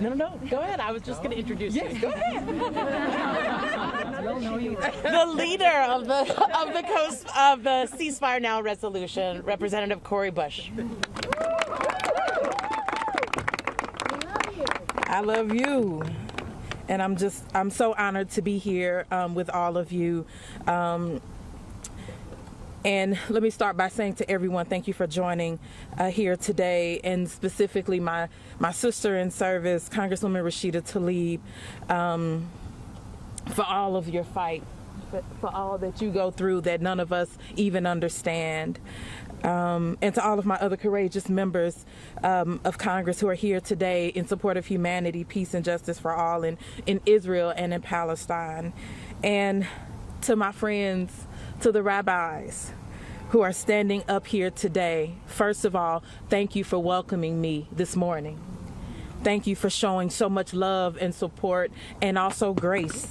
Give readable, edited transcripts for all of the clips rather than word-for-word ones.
No, go ahead. I was just going to introduce you. Yes, go ahead. The leader of the ceasefire now resolution, Representative Cori Bush. I love you. And I'm so honored to be here with all of you. And let me start by saying to everyone, thank you for joining here today, and specifically my sister in service, Congresswoman Rashida Tlaib, for all of your fight, for all that you go through that none of us even understand. And to all of my other courageous members of Congress who are here today in support of humanity, peace, and justice for all in Israel and in Palestine. And to my friends, to the rabbis who are standing up here today, first of all, thank you for welcoming me this morning. Thank you for showing so much love and support and also grace.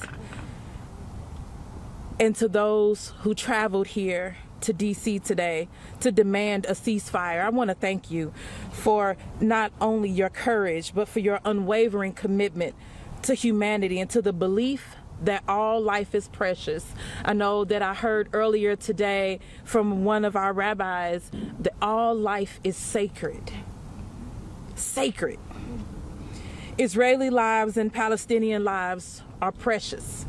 And to those who traveled here to D.C. today to demand a ceasefire, I want to thank you for not only your courage, but for your unwavering commitment to humanity and to the belief that all life is precious. I know that I heard earlier today from one of our rabbis that all life is sacred. Sacred. Israeli lives and Palestinian lives are precious,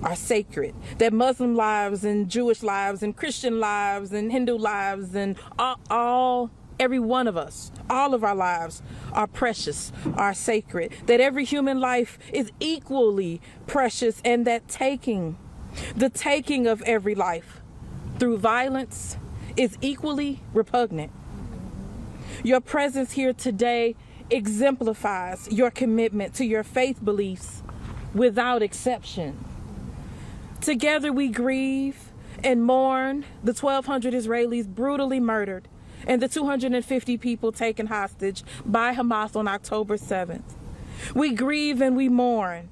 are sacred. That Muslim lives and Jewish lives and Christian lives and Hindu lives and every one of us, all of our lives are precious, are sacred. That every human life is equally precious, and that the taking of every life through violence is equally repugnant. Your presence here today exemplifies your commitment to your faith beliefs without exception. Together we grieve and mourn the 1,200 Israelis brutally murdered and the 250 people taken hostage by Hamas on October 7th. We grieve and we mourn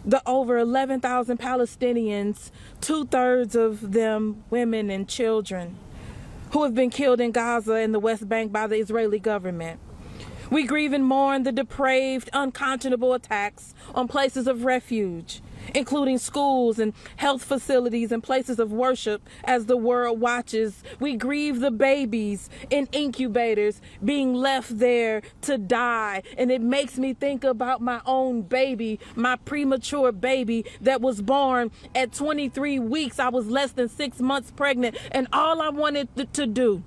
the over 11,000 Palestinians, 2/3 of them women and children, who have been killed in Gaza and the West Bank by the Israeli government. We grieve and mourn the depraved, unconscionable attacks on places of refuge, including schools and health facilities and places of worship as the world watches. We grieve the babies in incubators being left there to die. And it makes me think about my own baby, my premature baby that was born at 23 weeks. I was less than 6 months pregnant, and all I wanted to do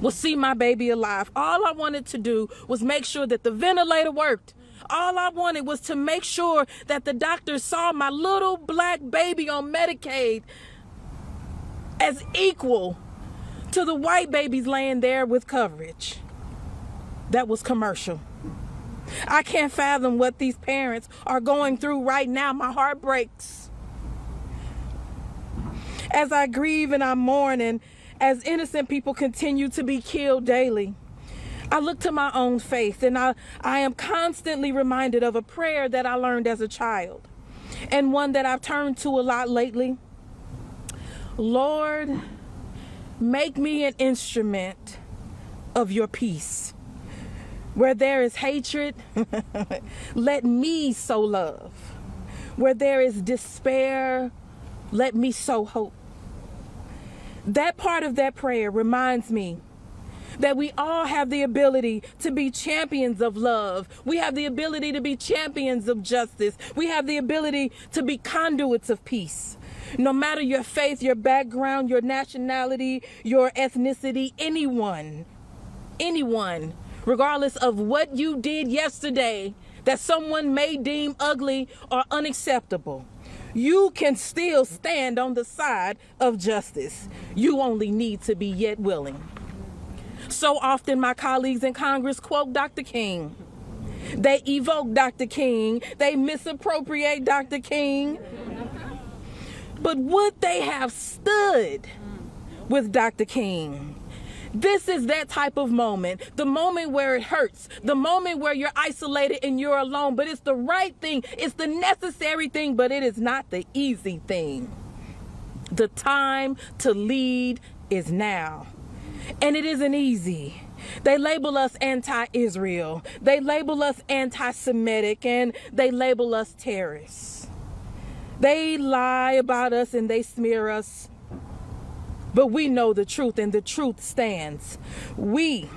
was see my baby alive. All I wanted to do was make sure that the ventilator worked. All I wanted was to make sure that the doctors saw my little black baby on Medicaid as equal to the white babies laying there with coverage. That was commercial. I can't fathom what these parents are going through right now. My heart breaks. As I grieve and I mourn, and as innocent people continue to be killed daily, I look to my own faith, and I am constantly reminded of a prayer that I learned as a child, and one that I've turned to a lot lately. Lord, make me an instrument of your peace. Where there is hatred, let me sow love. Where there is despair, let me sow hope. That part of that prayer reminds me that we all have the ability to be champions of love. We have the ability to be champions of justice. We have the ability to be conduits of peace. No matter your faith, your background, your nationality, your ethnicity, anyone, regardless of what you did yesterday that someone may deem ugly or unacceptable, you can still stand on the side of justice. You only need to be yet willing. So often my colleagues in Congress quote Dr. King. They evoke Dr. King. They misappropriate Dr. King. But would they have stood with Dr. King? This is that type of moment, the moment where it hurts, the moment where you're isolated and you're alone, but it's the right thing, it's the necessary thing, but it is not the easy thing. The time to lead is now. And it isn't easy. They label us anti-Israel. They label us anti-Semitic, and they label us terrorists. They lie about us and they smear us. But we know the truth, and the truth stands. We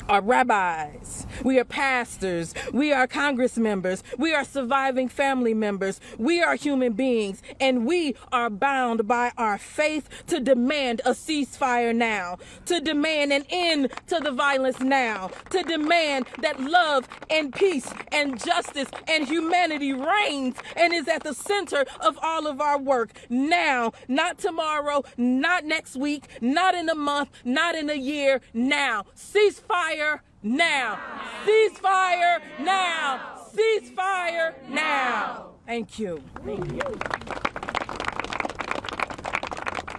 are rabbis, we are pastors, we are Congress members, we are surviving family members, we are human beings, and we are bound by our faith to demand a ceasefire now, to demand an end to the violence now, to demand that love and peace and justice and humanity reigns and is at the center of all of our work now, not tomorrow, not next week, not in a month, not in a year, now. Ceasefire now. Ceasefire now. Ceasefire now. Thank you. Thank you.